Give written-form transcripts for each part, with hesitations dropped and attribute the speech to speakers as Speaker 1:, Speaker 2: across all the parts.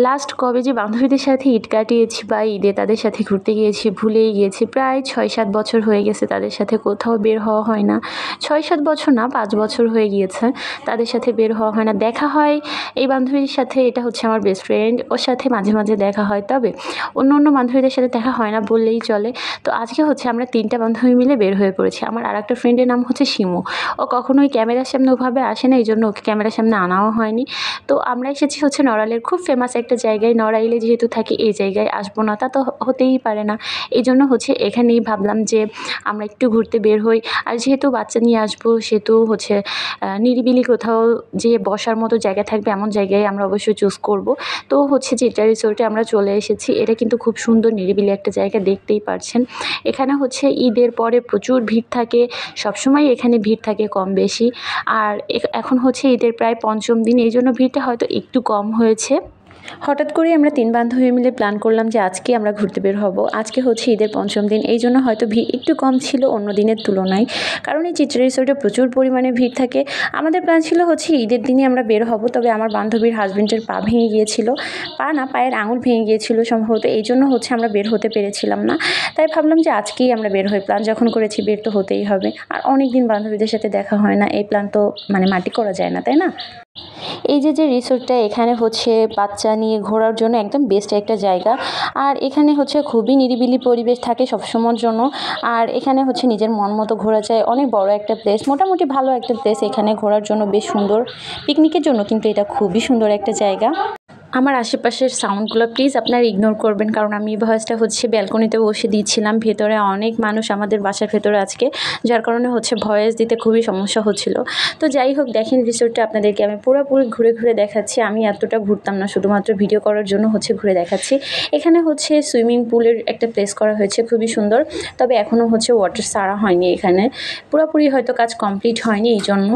Speaker 1: Last কবে যে বান্ধবীদের সাথে ঈদ কাটিয়েছি বা ঈদে তাদের সাথে ঘুরতে গিয়েছি ভুলেই গিয়েছি। প্রায় ৬-৭ বছর হয়ে গেছে তাদের সাথে কোথাও বের হওয়া হয় না। ৬-৭ বছর না, ৫ বছর হয়ে গিয়েছে তাদের সাথে বের হওয়া হয় না। দেখা হয় এই বান্ধবীর সাথে, এটা হচ্ছে আমার বেস্ট ফ্রেন্ড, ওর সাথে মাঝে মাঝে দেখা হয়, তবে অন্য অন্য বান্ধবীদের সাথে দেখা হয় না বললেই চলে। তো আজকে হচ্ছে আমরা ৩টা বান্ধবী মিলে বের হয়ে পড়েছি। আমার আরেকটা ফ্রেন্ডের নাম হচ্ছে শিমু। ও কখনোই ক্যামেরার সামনে ওভাবে আসে না, এই জন্য ওকে ক্যামেরার সামনে আনাও হয়নি। তো আমরা এসেছি হচ্ছে নড়াইলের খুব ফেমাস একটা জায়গায়। নড়াইলে যেহেতু থাকি, এই জায়গায় আসবো না তা তো হতেই পারে না। এই জন্য হচ্ছে এখানেই ভাবলাম যে আমরা একটু ঘুরতে বের হই। আর যেহেতু বাচ্চা নিয়ে আসবো সেহেতু হচ্ছে নিরিবিলি কোথাও যে বসার মতো জায়গা থাকবে এমন জায়গায় আমরা অবশ্যই চুজ করব। তো হচ্ছে যেটা রিসোর্টে আমরা চলে এসেছি, এটা কিন্তু খুব সুন্দর নিরিবিলি একটা জায়গা, দেখতেই পারছেন। এখানে হচ্ছে ঈদের পরে প্রচুর ভিড় থাকে, সবসময় এখানে ভিড় থাকে কম বেশি। আর এখন হচ্ছে ঈদের প্রায় ৫ম দিন, এই জন্য ভিড়টা হয়তো একটু কম হয়েছে। হঠাৎ করেই আমরা ৩ বান্ধবী মিলে প্ল্যান করলাম যে আজকে আমরা ঘুরতে বের হব। আজকে হচ্ছে ঈদের ৫ম দিন, এই জন্য হয়তো ভিড় একটু কম ছিল অন্য দিনের তুলনায়, কারণ এই চিত্রা রিসোর্টে প্রচুর পরিমাণে ভিড় থাকে। আমাদের প্ল্যান ছিল হচ্ছে ঈদের দিনই আমরা বের হব, তবে আমার বান্ধবীর হাজব্যান্ডের পা ভেঙে গিয়েছিল, পা না, পায়ের আঙুল ভেঙে গিয়েছিল সম্ভবত, এই জন্য হচ্ছে আমরা বের হতে পেরেছিলাম না। তাই ভাবলাম যে আজকেই আমরা বের হই, প্ল্যান যখন করেছি বের তো হতেই হবে। আর অনেক দিন বান্ধবীদের সাথে দেখা হয় না, এই প্ল্যান তো মাটি করা যায় না, তাই না? এই যে রিসোর্টটা, এখানে হচ্ছে বাচ্চা নিয়ে ঘোরার জন্য একদম বেস্ট একটা জায়গা। আর এখানে হচ্ছে খুবই নিরিবিলি পরিবেশ থাকে সবসময়ের জন্য। আর এখানে হচ্ছে নিজের মন মতো ঘোরা যায়, অনেক বড় একটা প্লেস, মোটামুটি ভালো একটা প্লেস এখানে ঘোরার জন্য, বেশ সুন্দর। পিকনিকের জন্য কিন্তু এটা খুবই সুন্দর একটা জায়গা। আমার আশেপাশের সাউন্ডগুলো প্লিজ আপনারা ইগনোর করবেন, কারণ আমি এই ভয়েসটা হচ্ছে ব্যালকনিতে বসে দিয়েছিলাম। ভেতরে অনেক মানুষ আমাদের বাসার ভেতরে আজকে, যার কারণে হচ্ছে ভয়েস দিতে খুবই সমস্যা হচ্ছিল। তো যাই হোক, দেখেন রিসোর্টটা আপনাদেরকে আমি পুরোপুরি ঘুরে ঘুরে দেখাচ্ছি। আমি এতটা ঘুরতাম না, শুধুমাত্র ভিডিও করার জন্য হচ্ছে ঘুরে দেখাচ্ছি। এখানে হচ্ছে সুইমিং পুলের একটা প্লেস করা হয়েছে, খুবই সুন্দর, তবে এখনও হচ্ছে ওয়াটার সারা হয়নি এখানে, পুরোপুরি হয়তো কাজ কমপ্লিট হয়নি। এই জন্য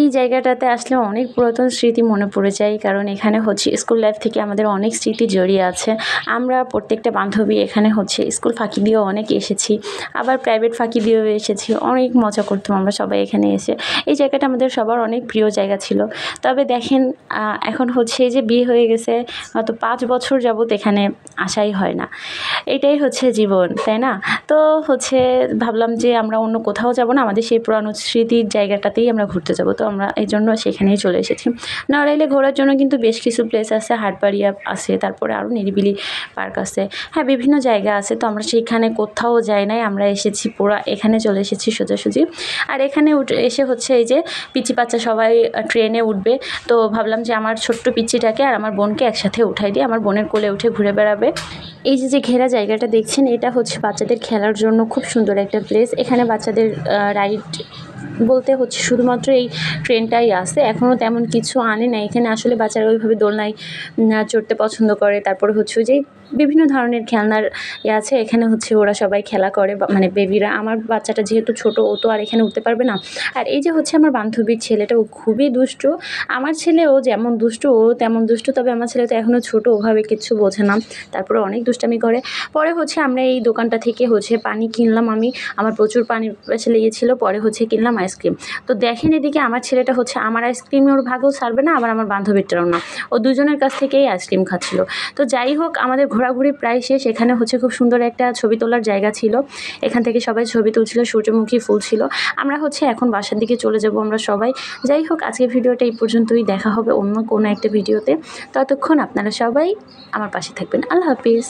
Speaker 1: এই জায়গাটাতে আসলে অনেক পুরাতন স্মৃতি মনে পড়ে যায়, কারণ এখানে হচ্ছে স্কুল লাইফ থেকে আমাদের অনেক স্মৃতি জড়িয়ে আছে। আমরা প্রত্যেকটা বান্ধবী এখানে হচ্ছে স্কুল ফাঁকি দিয়েও অনেক এসেছি, আবার প্রাইভেট ফাঁকি দিয়েও এসেছি, অনেক মজা করতাম আমরা সবাই এখানে এসে। এই জায়গাটা আমাদের সবার অনেক প্রিয় জায়গা ছিল। তবে দেখেন এখন হচ্ছে যে বিয়ে হয়ে গেছে, হয়তো 5 বছর যাবত এখানে আসাই হয় না। এটাই হচ্ছে জীবন, তাই না? তো হচ্ছে ভাবলাম যে আমরা অন্য কোথাও যাব না, আমাদের সেই পুরানো স্মৃতির জায়গাটাতেই আমরা ঘুরতে যাব। তো আমরা এই জন্য সেখানেই চলে এসেছি। নড়াইলে ঘোরার জন্য কিন্তু বেশ কিছু প্লেস আছে, হাটবাড়িয়া আছে, তারপরে আরও নিরিবিলি পার্ক আছে, হ্যাঁ বিভিন্ন জায়গা আছে। তো আমরা সেইখানে কোথাও যাই নাই, আমরা এসেছি পুরা এখানে চলে এসেছি সোজাসুজি। আর এখানে এসে হচ্ছে এই যে পিচি বাচ্চা সবাই ট্রেনে উঠবে, তো ভাবলাম যে আমার ছোট্ট পিচিটাকে আর আমার বোনকে একসাথে উঠাই দিই, আমার বোনের কোলে উঠে ঘুরে বেড়াবে। এই যে ঘেরা জায়গাটা দেখছেন, এটা হচ্ছে বাচ্চাদের খেলার জন্য খুব সুন্দর একটা প্লেস। এখানে বাচ্চাদের রাইড বলতে হচ্ছে শুধুমাত্র এই ট্রেনটাই আছে, এখনও তেমন কিছু আনে না এখানে। আসলে বাচ্চারা ওইভাবে দোলনায় চড়তে পছন্দ করে, তারপরে হচ্ছে যে বিভিন্ন ধরনের খেলনার আছে এখানে, হচ্ছে ওরা সবাই খেলা করে, বেবিরা। আমার বাচ্চাটা যেহেতু ছোট, ও তো আর এখানে উঠতে পারবে না। আর এই যে হচ্ছে আমার বান্ধবীর ছেলেটা, ও খুবই দুষ্ট। আমার ছেলেও যেমন দুষ্ট ও তেমন দুষ্ট, তবে আমার ছেলে তো এখনও ছোট, ওভাবে কিচ্ছু বোঝে না, তারপরে অনেক দুষ্টামি করে। পরে হচ্ছে আমরা এই দোকানটা থেকে হচ্ছে পানি কিনলাম, আমার প্রচুর পানি পেছে লেগেছিলো, পরে হচ্ছে কিনলাম আইসক্রিম। তো দেখেন এদিকে আমার ছেলেটা হচ্ছে আমার আইসক্রিম ওর ভাগও ছাড়বে না, আবার আমার বান্ধবীরটাও না, ও দুজনের কাছ থেকেই আইসক্রিম খাচ্ছিল। তো যাই হোক, আমাদের ঘোরাঘুরি প্রায় শেষ। এখানে হচ্ছে খুব সুন্দর একটা ছবি তোলার জায়গা ছিল, এখান থেকে সবাই ছবি তুলছিল, সূর্যমুখী ফুল ছিল। আমরা হচ্ছে এখন বাসার দিকে চলে যাব আমরা সবাই। যাই হোক, আজকের ভিডিওটা এই পর্যন্তই, দেখা হবে অন্য কোনো একটা ভিডিওতে। ততক্ষণ আপনারা সবাই আমার পাশে থাকবেন। আল্লাহ হাফিজ।